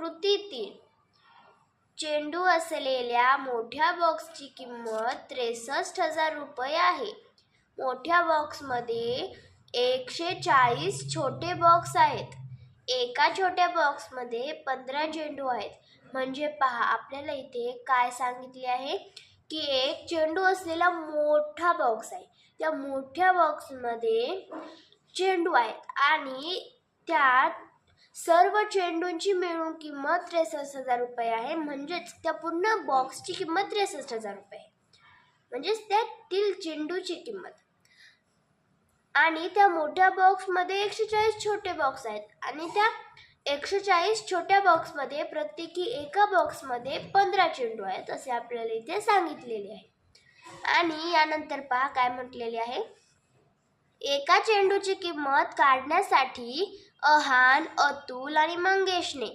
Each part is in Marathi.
कृती 3. चेंडू असलेल्या मोठ्या बॉक्सची किंमत 63,000 रुपये आहे. मोठ्या बॉक्समध्ये 140 छोटे बॉक्स आहेत. एका छोट्या बॉक्समध्ये 15 चेंडू आहेत. म्हणजे पहा, आपल्याला इथे काय सांगितले आहे की एक चेंडू असलेला मोठा बॉक्स आहे. त्या मोठ्या बॉक्समध्ये चेंडू आहेत आणि त्यात सर्व चेंडूंची मिळून किंमत 63,000 रुपये आहे. म्हणजेच त्या पूर्ण बॉक्सची किंमत 63,000 रुपये आहे. म्हणजेच त्यातील चेंडूची किंमत. आणि त्या मोठ्या बॉक्समध्ये 140 छोटे बॉक्स आहेत आणि त्या 140 छोट्या बॉक्समध्ये प्रत्येकी एका बॉक्समध्ये 15 चेंडू आहेत असे आपल्याला इथे सांगितलेले आहे. आणि यानंतर पहा काय म्हटलेले आहे. एका चेंडूची किंमत काढण्यासाठी अहान, अतुल आणि मंगेशने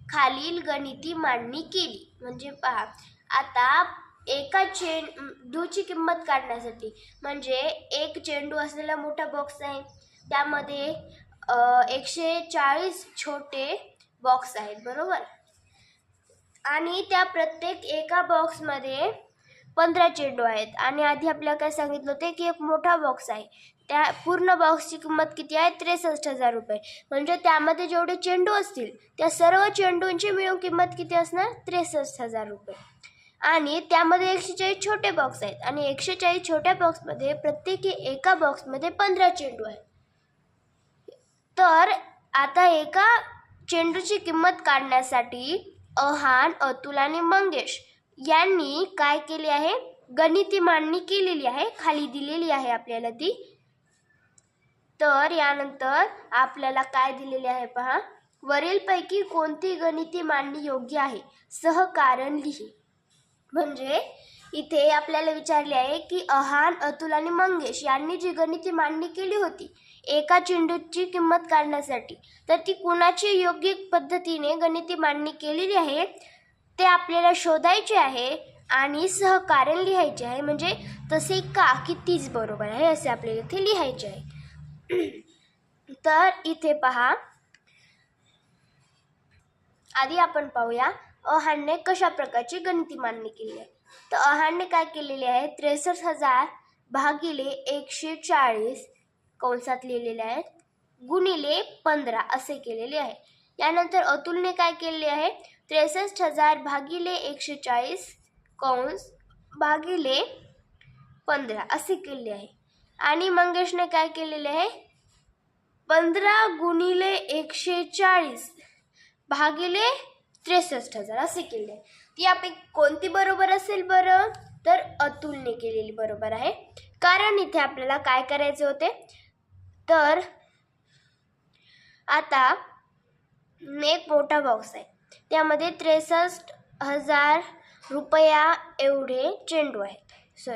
खालील गणिती मांडणी केली. म्हणजे पहा, आता एका चेंडूची किंमत काढण्यासाठी म्हणजे एक चेंडू असलेला मोठा बॉक्स आहे, त्यामध्ये 140 छोटे बॉक्स आहेत, बरोबर. आणि त्या प्रत्येक एका बॉक्समध्ये 15 चेंडू आहेत. आणि आधी आपल्याला काय सांगितलं होते की एक मोठा बॉक्स आहे, त्या पूर्ण बॉक्सची किंमत किती आहे 63,000 रुपये. म्हणजे त्यामध्ये जेवढे चेंडू असतील त्या सर्व चेंडूंची मिळून किंमत किती असणार 63,000 रुपये. आणि त्यामध्ये 140 छोटे बॉक्स आहेत आणि 140 छोट्या बॉक्समध्ये प्रत्येकी एका बॉक्समध्ये 15 चेंडू आहेत. तर आता एका चेंडूची किंमत काढण्यासाठी अहान, अतुल आणि मंगेश यांनी काय केले आहे, गणिती मांडणी केलेली आहे. खाली दिलेली आहे आपल्याला ती. तर यानंतर आपल्याला काय दिलेले आहे पहा. वरीलपैकी कोणती गणिती मांडणी योग्य आहे, सहकारण लिही. म्हणजे इथे आपल्याला विचारले आहे की अहान, अतुल आणि मंगेश यांनी जी गणिती मांडणी केली होती एका चेंडूची किंमत काढण्यासाठी, तर ती कुणाची योग्य पद्धतीने गणिती मांडणी केलेली आहे ते आपल्याला शोधायचे आहे आणि सहकारण लिहायचे आहे. म्हणजे तसे का की तीच बरोबर आहे असे आपल्याला इथे लिहायचे आहे. तर इथे पहा, आधी आपण पाहूया अहानने कशा प्रकारची गणिती मांडणी केली आहे. तर अहानने काय केलेले आहे 63,000 भागिले 140 कंसात लिहिलेले आहेत गुणिले 15 असे केलेले आहे. यानंतर अतुलने काय केलेले आहे 63,000 भागिले 140 कंस भागिले 15 असे केलेले आहे. आणि मंगेशने काय केलेले आहे 15 गुणिले 140 भागिले 63,000 असे केले. ती आपली कोणती बरोबर असेल बरं, तर अतुलने केलेली बरोबर आहे. कारण इथे आपल्याला काय करायचे होते, तर आता एक मोठा बॉक्स आहे, त्यामध्ये 63,000 रुपया एवढे चेंडू आहेत,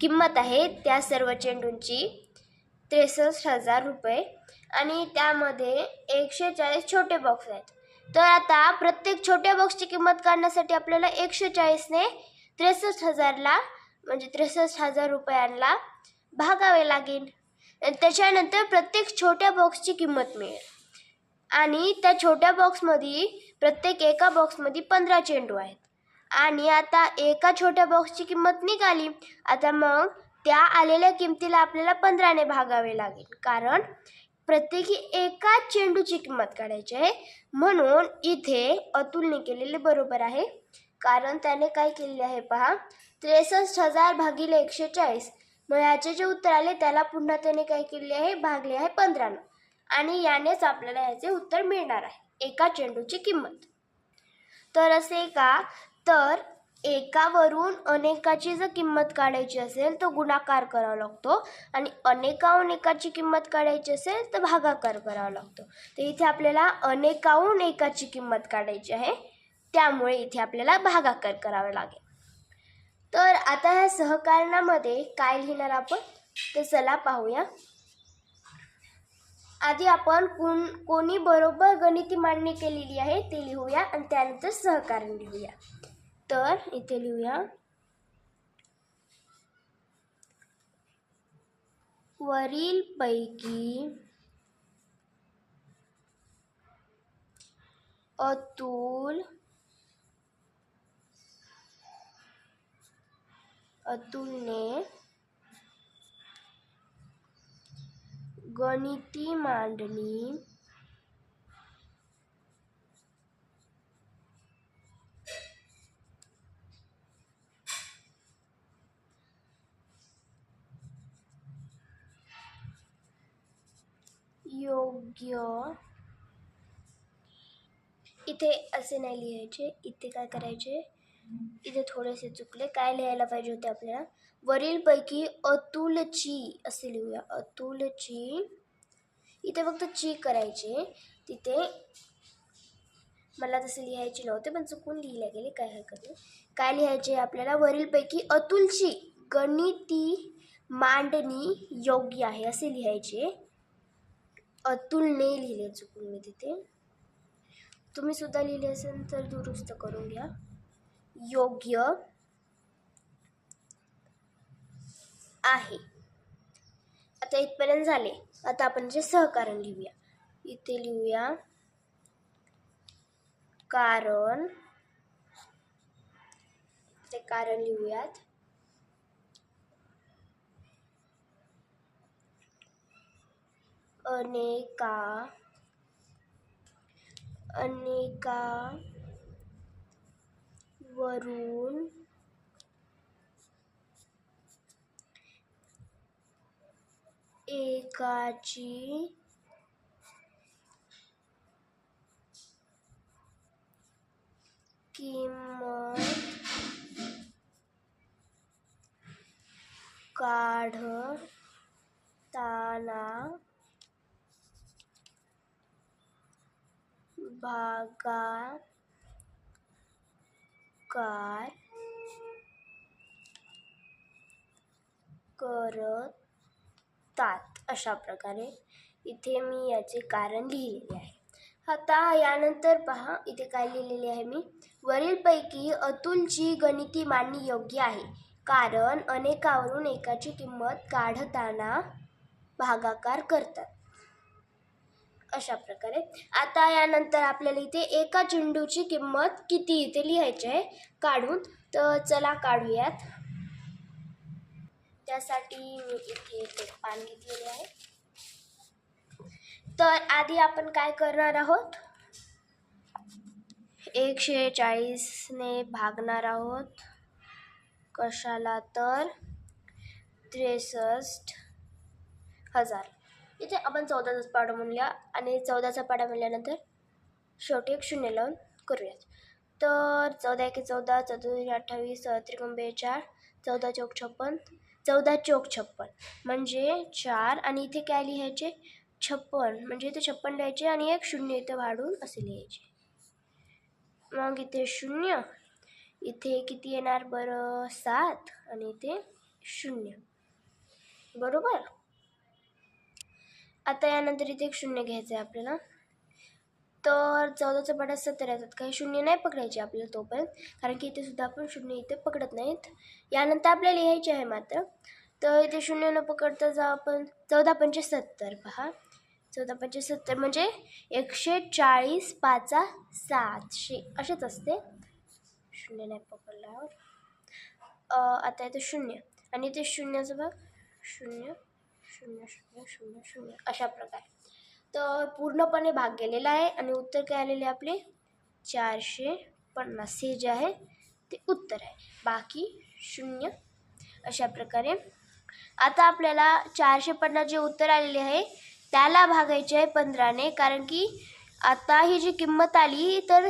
किंमत आहे त्या सर्व चेंडूंची 63,000 रुपये. आणि त्यामध्ये 140 छोटे बॉक्स आहेत. तर आता प्रत्येक छोट्या बॉक्सची किंमत काढण्यासाठी आपल्याला 140ने 63,000ला म्हणजे 63,000 रुपयांना भागावे लागेल. त्याच्यानंतर प्रत्येक छोट्या बॉक्सची किंमत मिळेल. आणि त्या छोट्या बॉक्समध्ये प्रत्येक एका बॉक्समध्ये 15 चेंडू आहेत. आणि आता एका छोट्या बॉक्सची किंमत निघाली. आता मग त्या आलेल्या किमतीला आपल्याला 15ने भागावे लागेल, कारण प्रत्येकी एका चेंडूची किंमत काढायची आहे. म्हणून इथे अतुलने केलेले बरोबर आहे, कारण त्याने काय केलेले आहे पहा 63,000 भागिले 140. मग याचे जे उत्तर आले त्याला पुन्हा त्याने काय केले आहे भागले आहे 15ने. आणि यानेच आपल्याला याचे उत्तर मिळणार आहे एका चेंडूची किंमत. तर असे का, तर एकावरून अनेकाची जर किंमत काढायची असेल तर गुणाकार करावा लागतो आणि अनेकाहून एकाची किंमत काढायची असेल तर भागाकार करावा लागतो. तर इथे आपल्याला अनेकाहून एकाची किंमत काढायची आहे, त्यामुळे इथे आपल्याला भागाकार करावा लागेल. तर आता ह्या सहकारणामध्ये काय लिहिणार आपण, तर चला पाहूया. आधी आपण कोणी बरोबर गणिती मांडणी केलेली आहे ते लिहूया आणि त्यानंतर सहकारण लिहूया. तर इथे लिहूया वरीलपैकी अतुलने गणिती मांडणी योग्य, इथे असे नाही लिहायचे, इथे काय करायचे, इथे थोडेसे चुकले, काय लिहायला पाहिजे होते आपल्याला, वरीलपैकी अतुलची असे लिहूया, अतुलची, इथे फक्त ची करायचे, तिथे मला तसे लिहायचे नव्हते पण चुकून लिहिले गेले, काय हरकत नाही. काय लिहायचे आपल्याला, वरीलपैकी अतुलची गणिती मांडणी योग्य आहे असे लिहायचे. अतुलने लिहिले चुकून मी तिथे, तुम्ही सुद्धा लिहिले असेल तर दुरुस्त करून घ्या. योग्य आहे. आता इथपर्यंत झाले. आता आपण जे सहकारण लिहूया, इथे लिहूया कारण, ते कारण लिहूयात. वरून एकाची किंमत काढताना भागाकार करतात. अशा प्रकारे इथे मी याचे कारण लिहिलेले आहे. आता यानंतर पहा, इथे काय लिहिलेले आहे मी, वरीलपैकी अतुलची गणिती मांडणी योग्य आहे कारण अनेकावरून एकाची किंमत काढताना भागाकार करतात. अशा प्रकारे आता यानंतर आपल्याला इथे एका चेंडूची किंमत किती इथे लिहायची आहे काढून. तर चला काढूयात. त्यासाठी मी इथे एक पान घेतलेले आहे. तर आधी आपण काय करणार आहोत, 140 ने भागणार आहोत. कशाला तर 63,000. इथे आपण 14चा पाढा म्हणूया आणि 14चा पाढा म्हणल्यानंतर शेवटी एक शून्य लावून करूयात. तर 14 × 14, 14 × 28, 14 × 42, 14 चौक 56, 14 चौक 56 म्हणजे 4 आणि इथे काय लिहायचे 56 म्हणजे इथे 56 लिहायचे आणि एक शून्य इथे वाढून असे लिहायचे. मग इथे शून्य, इथे किती येणार बरं 7 आणि इथे शून्य, बरोबर. आता यानंतर इथे एक शून्य घ्यायचं आहे आपल्याला. तर 14चा पाढा 70 येतात, काही शून्य नाही पकडायचे आपल्याला तोपर्यंत, कारण की इथे सुद्धा आपण शून्य इथे पकडत नाहीत. यानंतर आपल्याला लिहायचे आहे मात्र. तर इथे शून्य न पकडता जा आपण 14 × 5 = 70. पहा 14 × 5 = 70 म्हणजे 140 5 700 असेच असते, शून्य नाही पकडल्यावर. आता इथे शून्य आणि इथे शून्याचा भाग 0 0 0 0 0 अशा प्रकारे. तर पूर्णपणे भाग गेलेला आहे आणि उत्तर काय आलेले आपले 450. हे जे आहे ते उत्तर आहे, बाकी 0. अशा प्रकारे आता आपल्याला 450 जे उत्तर आलेले आहे त्याला भागायचे आहे 15ने, कारण की आता ही जी किंमत आली तर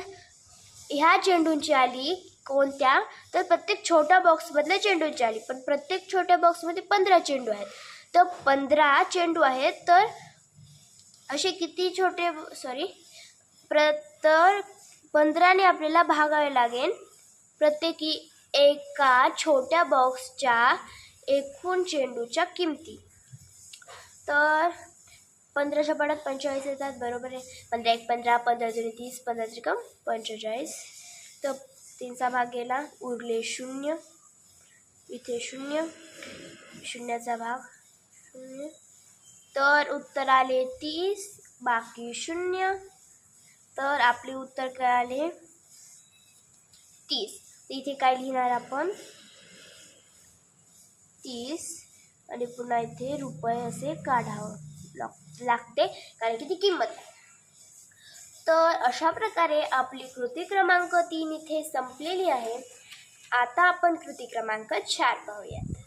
ह्या चेंडूंची आली. कोणत्या तर प्रत्येक छोट्या बॉक्समधल्या चेंडूंची आली, पण प्रत्येक छोट्या बॉक्समध्ये 15 चेंडू आहेत. तर 15 चेंडू आहेत, तर असे किती छोटे तर 15ने आपल्याला भागावे लागेल प्रत्येकी एका छोट्या बॉक्सच्या एकूण चेंडूच्या किमती. तर 15च्या पाढ्यात 45 येतात, बरोबर आहे. 15 × 1 = 15, 15 × 2 = 30, 15 × 3 = 45. तर 3चा भाग गेला, उरले 0. इथे 0, शून्याचा भाग 0. तर उत्तर आले 30, बाकी 0. तर आपले उत्तर काय आले 30. इथे काय लिहिणार आपण 30 आणि पुन्हा इथे रुपये असे काढावं लागते कारण की ती किंमत आहे. तर अशा प्रकारे आपली कृती क्रमांक 3 इथे संपलेली आहे. आता आपण कृती क्रमांक 4 पाहूयात.